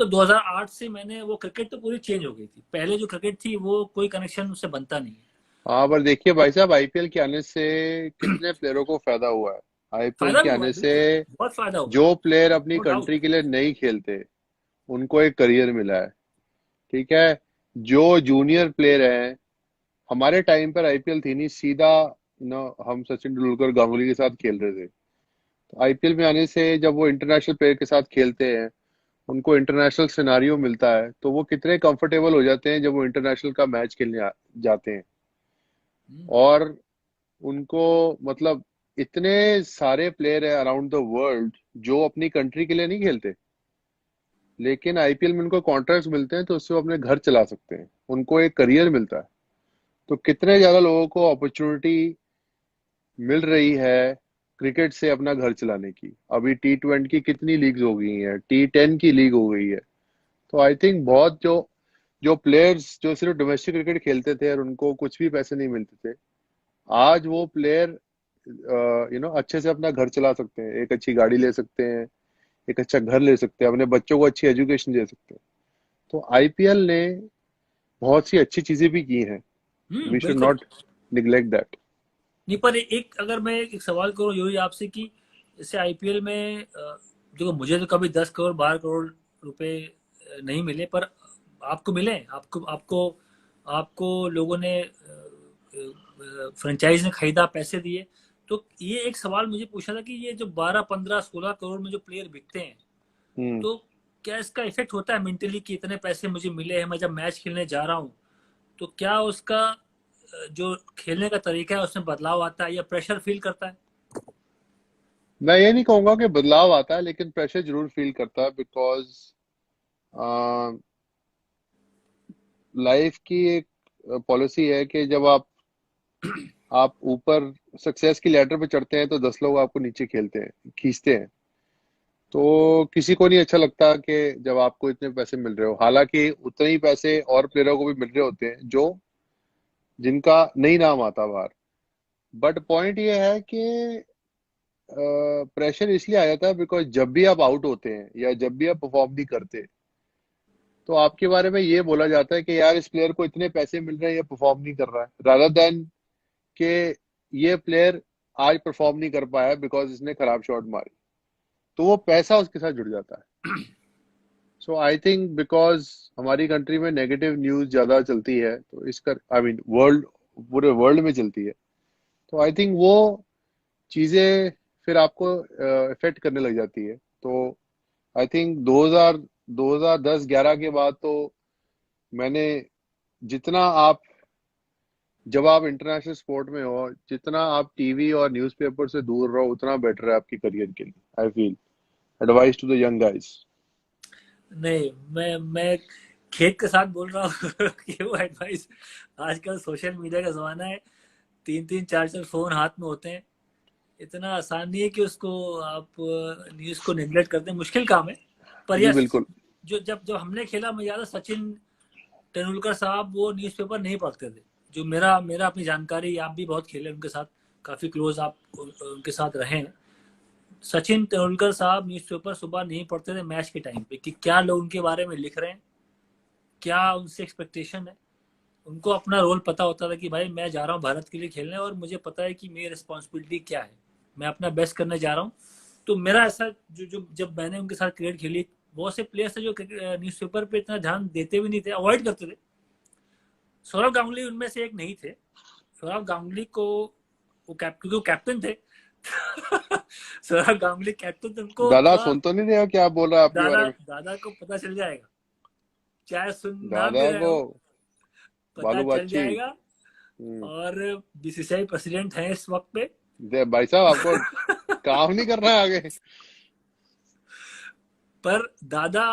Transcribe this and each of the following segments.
तो 2008 से मैंने वो क्रिकेट तो पूरी चेंज हो गई थी। पहले जो क्रिकेट थी वो कोई कनेक्शन उससे बनता नहीं है। हाँ, पर देखिए भाई साहब, आईपीएल के आने से कितने प्लेयरों को फायदा हुआ है। आईपीएल फायदा के भी हुआ आने है, से बिल्कुल बहुत फायदा हुआ है। जो प्लेयर अपनी नो कंट्री डाउट। के लिए नहीं खेलते, उनको एक करियर मिला है। ठीक है। जो जूनियर प्लेयर हैं, हमारे टाइम पर आईपीएल थी नहीं, सीधा हम सचिन तेंदुलकर गांगुली के साथ खेल रहे थे। तो आईपीएल में आने से जब वो इंटरनेशनल प्लेयर के साथ खेलते हैं, उनको इंटरनेशनल सिनारियो मिलता है, तो वो कितने कंफर्टेबल हो जाते हैं जब वो इंटरनेशनल का मैच खेलने जाते हैं। और उनको, मतलब, इतने सारे प्लेयर है अराउंड द वर्ल्ड जो अपनी कंट्री के लिए नहीं खेलते, लेकिन आईपीएल में उनको कॉन्ट्रैक्ट्स मिलते हैं, तो उससे वो अपने घर चला सकते हैं, उनको एक करियर मिलता है। तो कितने ज्यादा लोगों को अपॉर्चुनिटी मिल रही है क्रिकेट से अपना घर चलाने की। अभी T20 की कितनी लीग्स हो गई हैं, T10 की लीग हो गई है। तो आई थिंक बहुत जो जो प्लेयर्स जो सिर्फ डोमेस्टिक क्रिकेट खेलते थे और उनको कुछ भी पैसे नहीं मिलते थे, आज वो प्लेयर अच्छे से अपना घर चला सकते हैं, एक अच्छी गाड़ी ले सकते हैं, एक अच्छा घर ले सकते हैं, अपने बच्चों को अच्छी एजुकेशन दे सकते हैं। तो आईपीएल ने बहुत सी अच्छी चीजें भी की हैं। वी शुड बिल्कुल। Not neglect that. नहीं, पर एक अगर मैं एक सवाल करूँ यूही आपसे कि जैसे आईपीएल में देखो मुझे तो कभी 10 करोड़ 12 करोड़ रुपए नहीं मिले, पर आपको मिले। आपको आपको आपको लोगों ने फ्रेंचाइज ने खरीदा, पैसे दिए। तो ये एक सवाल मुझे पूछा था कि ये जो 12 15 16 करोड़ में जो प्लेयर बिकते हैं, हम्म। तो क्या इसका इफेक्ट होता है मेंटली कि इतने पैसे मुझे मिले हैं, मैं जब मैच खेलने जा रहा हूँ तो क्या उसका जो खेलने का तरीका है उसमें बदलाव आता है या प्रेशर फील करता है? मैं ये नहीं कहूंगा कि बदलाव आता है, लेकिन प्रेशर जरूर फील करता है, बिकॉज लाइफ की एक पॉलिसी है कि जब आप ऊपर सक्सेस की लैडर पे चढ़ते हैं, तो 10 लोग आपको नीचे खेलते हैं, खींचते हैं। तो किसी को नहीं अच्छा लगता कि जब आपको इतने पैसे मिल रहे हो, हालांकि उतने ही पैसे और प्लेयरों को भी मिल रहे होते हैं जो जिनका नहीं नाम आता बाहर। बट पॉइंट ये है कि प्रेशर इसलिए आ जाता है बिकॉज जब भी आप आउट होते हैं या जब भी आप परफॉर्म नहीं करते, तो आपके बारे में ये बोला जाता है कि यार, इस प्लेयर को इतने पैसे मिल रहे हैं, ये परफॉर्म नहीं कर रहा है, रादर देन कि ये प्लेयर आज परफॉर्म नहीं कर पाया बिकॉज इसने खराब शॉट मारी। तो वो पैसा उसके साथ जुड़ जाता है। सो आई थिंक बिकॉज हमारी कंट्री में नेगेटिव न्यूज ज्यादा चलती है, तो इसका, आई मीन वर्ल्ड, पूरे वर्ल्ड में चलती है, तो आई थिंक वो चीजें फिर आपको इफेक्ट करने लग जाती है। तो आई थिंक 2010-11 के बाद तो मैंने, जितना आप, जब आप इंटरनेशनल स्पोर्ट में हो, जितना आप टीवी और न्यूज़पेपर से दूर रहो, उतना बेटर है आपकी करियर के लिए। I feel advice to the young guys. नहीं, मैं खेत के साथ बोल रहा हूँ कि वो एडवाइस, आजकल सोशल मीडिया का जमाना है, 3 3 4 4 फोन हाथ में होते हैं। इतना आसान नहीं है कि उसको आप न्यूज को निगलेक्ट कर दें, मुश्किल काम है। पर जी यस, बिल्कुल। जो जब जब हमने खेला, मैं याद है सचिन तेंदुलकर साहब वो न्यूज़पेपर नहीं पढ़ते थे। जो मेरा मेरा अपनी जानकारी, आप भी बहुत खेले उनके साथ, काफी क्लोज आप उनके साथ रहे हैं। सचिन तेंदुलकर साहब न्यूज़पेपर सुबह नहीं पढ़ते थे मैच के टाइम पे कि क्या लोग उनके बारे में लिख रहे हैं, क्या उनसे एक्सपेक्टेशन है। उनको अपना रोल पता होता था कि भाई मैं जा रहा हूँ भारत के लिए खेलने और मुझे पता है कि मेरी रिस्पॉन्सिबिलिटी क्या है, मैं अपना बेस्ट करने जा रहा हूँ। तो मेरा ऐसा जो जो जब मैंने उनके साथ क्रिकेट खेली, बहुत से प्लेयर्स थे जो न्यूज़पेपर पे इतना ध्यान देते भी नहीं थे, अवॉइड करते थे। सौरव गांगुली उनमें से एक नहीं थे। सौरव गांगुली को क्योंकि वो कैप्टन थे सौरव गांगुली कैप्टन थे, उनको दादा थोड़ा सुन तो नहीं रहे हो क्या बोल रहा है आपके दादा बारे में? दादा को पता चल जाएगा, चाहे सुन ना भी दादा रहे को हो, पता बालू चल बाची। जाएगा। और बीसीसीआई प्रेसिडेंट हैं इस वक्त पे भाई साहब, आपको काम नहीं करना है आगे? पर दादा,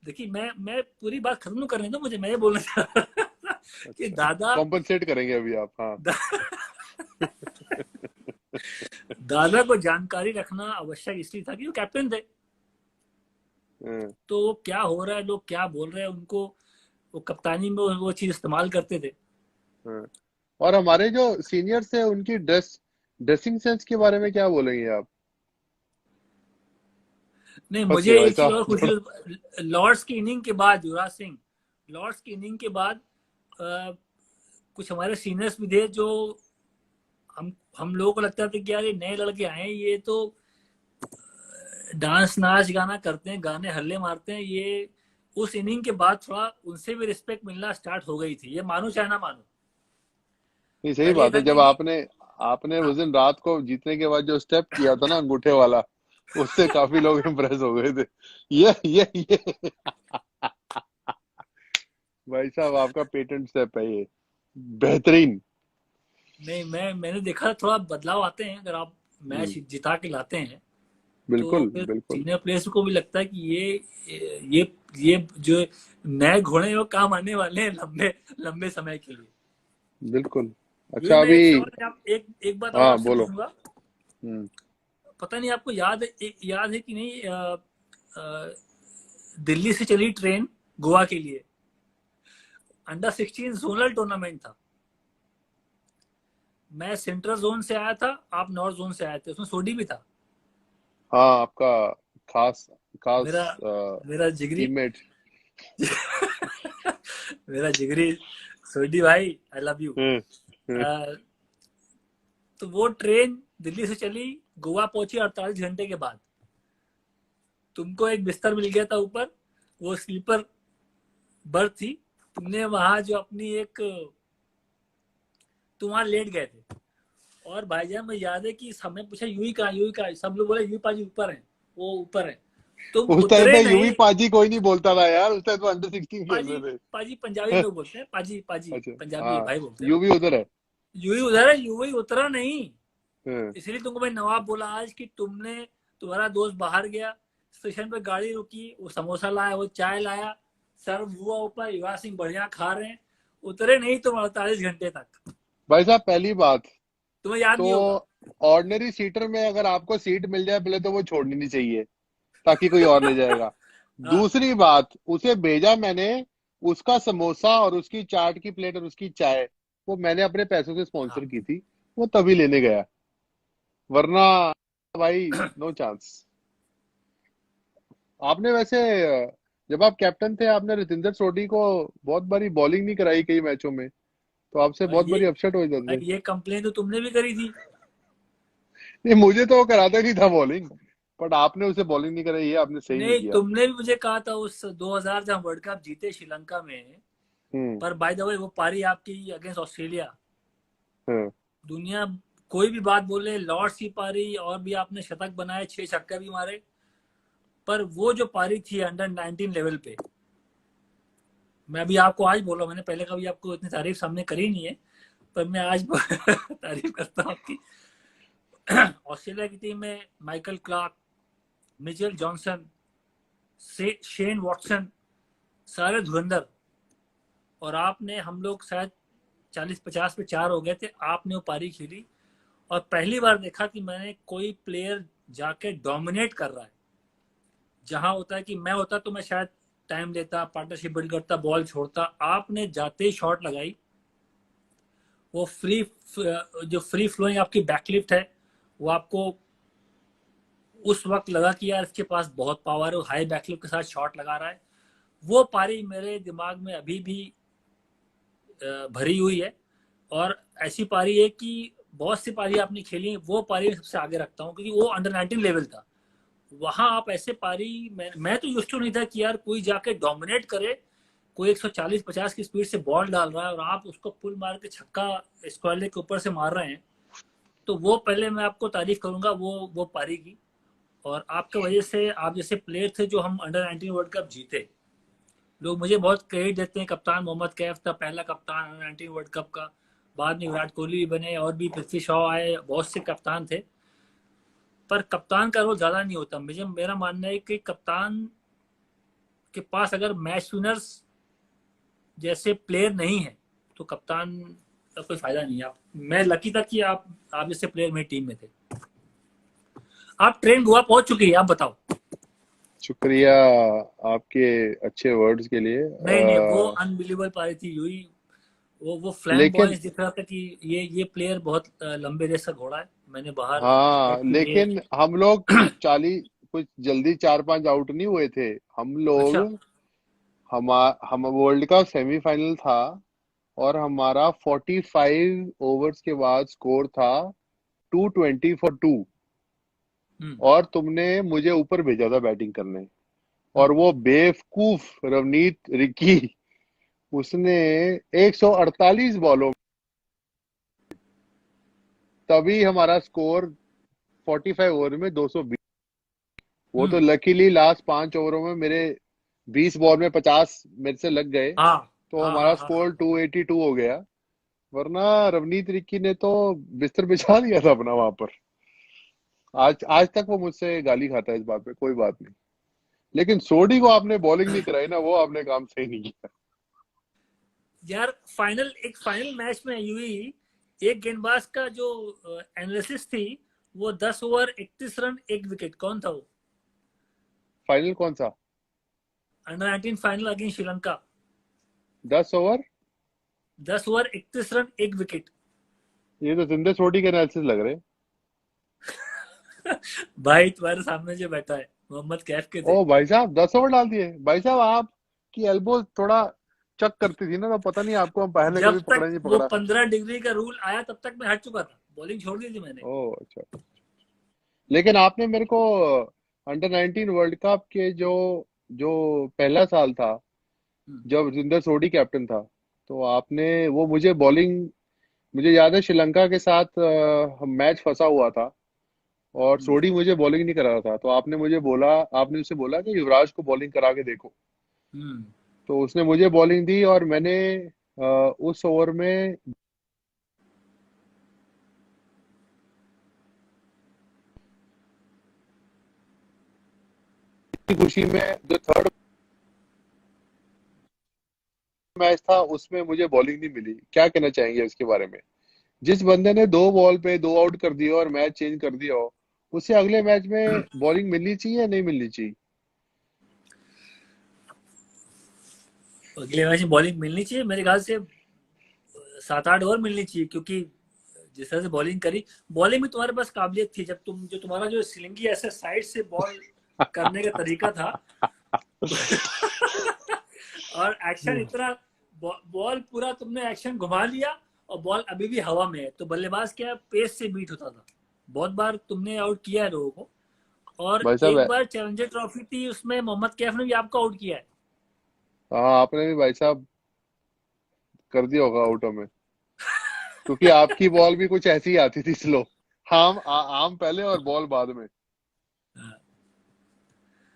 देखिए मैं पूरी बात खत्म करने दो मुझे, मैं ये बोलना चाह रहा था कि अच्छा, दादा कॉम्पनसेट करेंगे अभी आप, हाँ। दा, दादा को जानकारी रखना आवश्यक इसलिए था कि वो कैप्टन थे। हाँ, तो क्या हो रहा है, लोग क्या बोल रहे हैं, उनको वो कप्तानी में वो चीज इस्तेमाल करते थे। हाँ। और हमारे जो सीनियर्स है, उनकी ड्रेसिंग सेंस के बारे में क्या बोलेंगे आप? नहीं, हंस मुझे के भाई एक चीज साहब और खुशी थोड़ा। लॉर्ड्स की इनिंग के बाद, युवराज सिंह, लॉर्ड्स की इनिंग के बाद कुछ हमारे सीनियर्स भी थे जो हम लोगों को लगता था कि यार ये नए लड़के आए हैं, ये तो डांस नाच गाना करते हैं, गाने हल्ले मारते हैं, ये उस इनिंग के बाद थोड़ा उनसे भी रिस्पेक्ट मिलना स्टार्ट हो गई थी, ये मानो चाहे ना मानो। नहीं सही पहले ये बात था है, कि जब नहीं। आपने आपने हाँ। उस दिन रात को जीतने के बाद जो स्टेप किया था ना अंगूठे वाला, उससे काफी लोग इम्प्रेस हो गए थे। ये भाई साहब आपका पेटेंट स्टेप है ये, बेहतरीन। नहीं, मैंने देखा थोड़ा बदलाव आते हैं अगर आप मैच हम्म, जिता के लाते हैं, तो बिल्कुल फिर बिल्कुल सीनियर प्लेयर्स को भी लगता है कि ये ये जो नए घोड़े हैं वो काम आने वाले हैं लंबे लंबे समय के लिए। बिल्कुल। ये अच्छा मैं अभी। एक सवाल, आप एक बात और हाँ आपसे बोलो। पूछूंगा। हम्म। पता नहीं आपको याद है कि नहीं, अ, दिल्ली से चली ट्रेन गोवा के लिए, अंडर 16 जोनल टूर्नामेंट था। मैं सेंट्रल जोन से आया था, आप नॉर्थ जोन से आए थे, उसमें सोडी भी था। हाँ आपका खास खास मेरा मेरा जिगरी टीममेट। मेरा जिगरी सोडी भाई, आई लव यू। हम्म, हम्म। तो वो ट्रेन दिल्ली से चली, गोवा पहुंची 48 घंटे के बाद। तुमको एक बिस्तर मिल गया था ऊपर, वो स्लीपर बर्थ थी। तुमने वहां जो अपनी एक, तुम वहां लेट गए थे। और भाईजान मुझे याद है कि हमें पूछा यूं ही कहा, सब लोग बोले यूं पाजी ऊपर है, वो ऊपर है। तुम उस टाइम उतरे पे यूवी नहीं। पाजी कोई नहीं बोलता था यार, उस टाइम तो अंडर 16 खेल पाजी, रहे पाजी पंजाबी में लोग बोलते हैं, पाजी पाजी अच्छा। पंजाबी हाँ भाई बोलते हैं। यूवी उधर है। यूं ही उधर है, यूं ही उतरा नहीं। हाँ, इसलिए तुमको मैं नवाब बोला आज कि तुमने, तुम्हारा दोस्त बाहर गया, स्टेशन पे गाड़ी रुकी, वो समोसा लाया, वो चाय लाया, सर्व हुआ ऊपर, युवराज सिंह बढ़िया खा रहे हैं, उतरे नहीं तुम 48 घंटे तक। भाई साहब पहली बात तुम्हें याद तो, नहीं होगा। ऑर्डिनरी सीटर में अगर आपको सीट मिल जाए पहले तो वो छोड़नी नहीं चाहिए, ताकि कोई और ले जाएगा। हाँ। दूसरी बात, उसे भेजा मैंने, उसका समोसा और उसकी चाट की प्लेट और उसकी चाय वो मैंने अपने पैसों से स्पॉन्सर हाँ। की थी, वो तभी लेने गया, वरना भाई नो चांस। आपने वैसे जब आप कैप्टन थे आपने रविंदर सोढी को बहुत बारी बॉलिंग नहीं कराई कई मैचों में, तो आपसे भाई बहुत ये बारी अपसेट हो जाते थे। भाई ये कंप्लेन तो तुमने भी करी थी। नहीं मुझे तो वो कराता नहीं था बॉलिंग, बट आपने उसे बॉलिंग नहीं कराई, ये आपने सही नहीं नहीं, किया। तुमने भी मुझे कहा था उस 2000 जब वर्ल्ड कप जीते श्रीलंका में। हम्म। पर बाय द वे वो पारी आपकी अगेंस्ट ऑस्ट्रेलिया, हाँ, दुनिया कोई भी बात बोले, लॉर्ड्स की पारी, और भी आपने शतक बनाए, 6 छक्के भी मारे, पर वो जो पारी थी अंडर 19 लेवल पे, मैं अभी आपको आज बोला, मैंने पहले कभी आपको इतनी तारीफ सामने करी नहीं है, पर मैं आज तारीफ करता हूँ आपकी। ऑस्ट्रेलिया की टीम में Michael Clarke, Mitchell Johnson, Shane Watson, सारे धुरंधर, और आपने, हम लोग शायद 40-50 पे 4 हो गए थे, आपने वो पारी खेली। और पहली बार देखा कि मैंने कोई प्लेयर जाके डोमिनेट कर रहा है। जहां होता है कि मैं होता तो मैं शायद टाइम देता, पार्टनरशिप बिल्ड करता, बॉल छोड़ता, आपने जाते ही शॉट लगाई। वो जो फ्री फ्लोइंग आपकी बैकलिफ्ट है, वो आपको उस वक्त लगा कि यार इसके पास बहुत पावर है, वो हाई बैकलिफ्ट के साथ शॉट लगा रहा है। वो पारी मेरे दिमाग में अभी भी भरी हुई है। और ऐसी पारी है कि बहुत सी पारी आपने खेली, वो पारी मैं सबसे आगे रखता हूँ, क्योंकि वो अंडर 19 लेवल था। वहां आप ऐसे पारी, मैं तो यूज टू नहीं था कि यार कोई जाके डोमिनेट करे, कोई 140-50 की स्पीड से बॉल डाल रहा है और आप उसको पुल मार के छक्का स्क्वायर लेग के ऊपर से मार रहे हैं। तो वो पहले मैं आपको तारीफ करूंगा वो पारी की। और आपके वजह से, आप जैसे प्लेयर थे जो हम अंडर 19 वर्ल्ड कप जीते, लोग मुझे बहुत क्रेडिट देते हैं। कप्तान मोहम्मद कैफ था पहला कप्तान अंडर 19 वर्ल्ड कप का, बाद में विराट कोहली भी बने, और भी पृथ्वी शॉ आए, बहुत से कप्तान थे। पर कप्तान का रोल ज्यादा नहीं होता, मेरा मानना है कि कप्तान के पास अगर मैच विनर्स जैसे प्लेयर नहीं है, तो कप्तान का कोई फायदा नहीं है। मैं लकी था कि आप जैसे प्लेयर मेरी टीम में थे। आप ट्रेन गोवा पहुंच चुकी है, आप बताओ। शुक्रिया आपके अच्छे वर्ड्स के लिए। नहीं नहीं, वो अनबिलीवेबल पारी थी, यूं ही वो फ्लैम लेकिन बॉयज दिख रहा था कि ये प्लेयर बहुत लंबे रेस का घोड़ा है। मैंने बाहर हाँ, नेट भी लिए। लेकिन हम लोग 40 कुछ जल्दी 4-5 आउट नहीं हुए थे हम लोग। अच्छा। हम वर्ल्ड कप सेमीफाइनल था और हमारा 45 ओवर्स के बाद स्कोर था 220 फॉर 2। हम्म। और तुमने मुझे ऊपर भेजा था बैटिंग करने, और हम्म। वो बेवकूफ रवनीत रिकी, उसने 148 बॉलों में, तभी हमारा स्कोर 45 ओवर में 220। वो तो हम्म। लकीली लास्ट 5 ओवरों में मेरे 20 बॉल में 50 मेरे से लग गए, हाँ तो हाँ हमारा हाँ हाँ हाँ। स्कोर 282 हो गया। वरना रवनीत रिक्की ने तो बिस्तर बिछा दिया था अपना वहां पर। आज आज तक वो मुझसे गाली खाता है इस बात पे, कोई बात नहीं। लेकिन सोडी को आपने बॉलिंग नहीं कराई ना, वो आपने काम सही नहीं किया। यार एक फाइनल मैच में यूं एक गेंदबाज का जो एनालिसिस थी, वो 10 ओवर 31 रन 1 विकेट, कौन था वो? फाइनल कौन सा? Under 19 final against Sri Lanka. 10 over. 10 over 31 run 1 wicket. ये तो जिंदे सोडी के एनालिसिस लग रहे। भाई तुम्हारे सामने जो बैठा है मोहम्मद कैफ के थे। ओ भाई साहब, 10 ओवर डाल दिए भाई साहब। आपकी एल्बो थोड़ा चक करती थी ना, तो पता नहीं आपको हम पहले जब कभी तक पकड़ा नहीं वो पकड़ा। 15 डिग्री का रूल आया तब तक मैं हट चुका था, बॉलिंग छोड़ दी थी मैंने। ओ अच्छा। लेकिन आपने मेरे को अंडर 19 वर्ल्ड कप के जो जो पहला साल था, हम्म। जब जिंदर सोडी कैप्टन था, तो आपने वो मुझे बॉलिंग, मुझे याद है श्रीलंका के साथ मैच फंसा हुआ था और हम्म। सोडी मुझे बॉलिंग नहीं करा रहा था, तो आपने मुझे बोला, आपने उससे बोला कि युवराज को बॉलिंग करा के देखो। हम्म। तो उसने मुझे बॉलिंग दी और मैंने उस ओवर में इतनी खुशी में, जो थर्ड मैच था उसमें मुझे बॉलिंग नहीं मिली। क्या कहना चाहेंगे इसके बारे में? जिस बंदे ने 2 बॉल पे 2 आउट कर दिया और मैच चेंज कर दिया हो, उसे अगले मैच में बॉलिंग मिलनी चाहिए या नहीं मिलनी चाहिए? अगले मैच में बॉलिंग मिलनी चाहिए मेरे ख्याल से, 7-8 ओवर मिलनी चाहिए, क्योंकि जिस तरह से बॉलिंग करी, बॉलिंग में तुम्हारे पास काबिलियत थी, जब तुम्हारा जो स्लिंगी ऐसे साइड से बॉल करने का तरीका था। और एक्शन इतना, बॉल पूरा तुमने एक्शन घुमा लिया, और बॉल अभी भी हवा में है, तो बल्लेबाज क्या पेस से बीट होता था। बहुत बार तुमने आउट किया है लोगों को। और भाई साहब, एक बार चैलेंजर ट्रॉफी थी, उसमें मोहम्मद कैफ ने भी आपको आउट किया है। हाँ आपने भी भाई साहब कर दिया होगा आउट में, क्योंकि आपकी बॉल भी कुछ ऐसी ही आती थी स्लो। आम पहले और बॉल बाद में।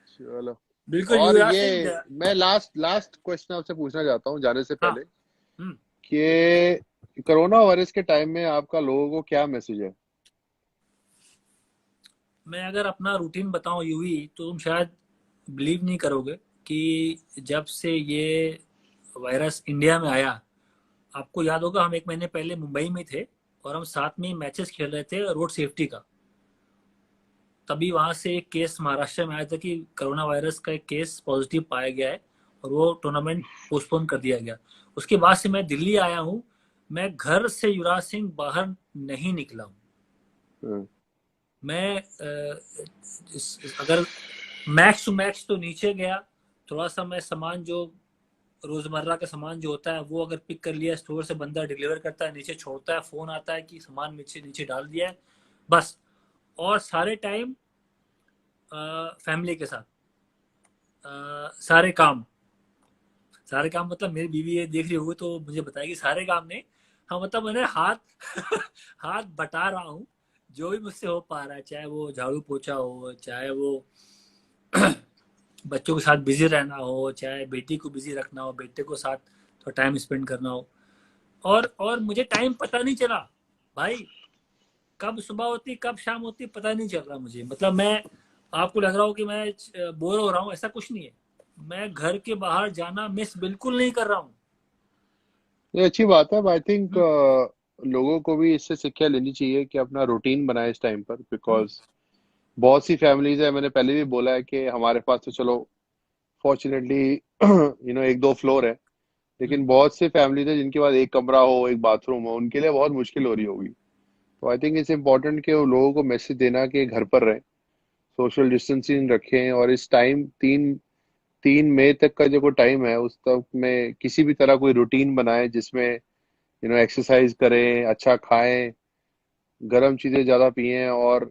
चलो। बिल्कुल और युवराज ये सिंह। मैं लास्ट लास्ट क्वेश्चन आपसे पूछना चाहता हूँ जाने से हाँ। पहले, हम्म। कि कोरोना वायरस के टाइम में आपका लोगों को क्या मैसेज है? मैं अगर अपना रूटीन बताऊं यूं तो तुम शायद बिलीव नहीं करोगे कि जब से ये वायरस इंडिया में आया, आपको याद होगा हम 1 महीने पहले मुंबई में थे, और हम साथ में मैचेस खेल रहे थे रोड सेफ्टी का। तभी वहां से एक केस महाराष्ट्र में आया था कि कोरोना वायरस का एक केस पॉजिटिव पाया गया है, और वो टूर्नामेंट पोस्टपोन कर दिया गया। उसके बाद से मैं दिल्ली आया हूँ, मैं घर से युवराज सिंह बाहर नहीं निकला हूँ। हम्म। मैं अगर मैक्स टू मैक्स तो नीचे गया, थोड़ा सा मैं सामान जो रोजमर्रा का सामान जो होता है वो अगर पिक कर लिया, स्टोर से बंदा डिलीवर करता है, नीचे छोड़ता है, फोन आता है कि सामान नीचे नीचे डाल दिया है, बस। और सारे टाइम फैमिली के साथ, सारे काम मतलब मेरी बीवी ये देख रही होगी तो मुझे बताएगी सारे काम नहीं। हाँ मतलब मैंने हाथ हाथ बटा रहा हूँ, जो भी मुझसे हो पा रहा है, चाहे वो झाड़ू पोछा हो, चाहे वो बच्चों के साथ बिजी रहना हो, चाहे बेटी को बिजी रखना हो, बेटे को साथ थोड़ा टाइम स्पेंड करना हो। और मुझे टाइम पता नहीं चला भाई, कब सुबह होती कब शाम होती पता नहीं चल रहा मुझे। मतलब मैं, आपको लग रहा हो कि मैं बोर हो रहा हूँ, ऐसा कुछ नहीं है। मैं घर के बाहर जाना मिस बिल्कुल नहीं कर रहा हूँ। ये अच्छी बात है। आई थिंक हम्म। लोगों को भी इससे शिक्षा लेनी चाहिए कि अपना रूटीन बनाए इस टाइम पर, हम्म। बिकॉज बहुत सी फैमिलीज है, मैंने पहले भी बोला है कि हमारे पास तो चलो फॉर्चुनेटली एक दो फ्लोर है, हम्म। लेकिन बहुत सी फैमिलीज है जिनके पास एक कमरा हो, एक बाथरूम हो, उनके लिए बहुत मुश्किल हो रही होगी। तो आई थिंक इट्स इम्पोर्टेंट कि वो लोगों को मैसेज देना कि घर पर रहें, सोशल डिस्टेंसिंग रखें, और इस टाइम 3 मई तक का जो टाइम है उस तक में किसी भी तरह कोई रूटीन बनाएं जिसमें एक्सरसाइज करें, अच्छा खाएं, गर्म चीजें ज्यादा पिएं, और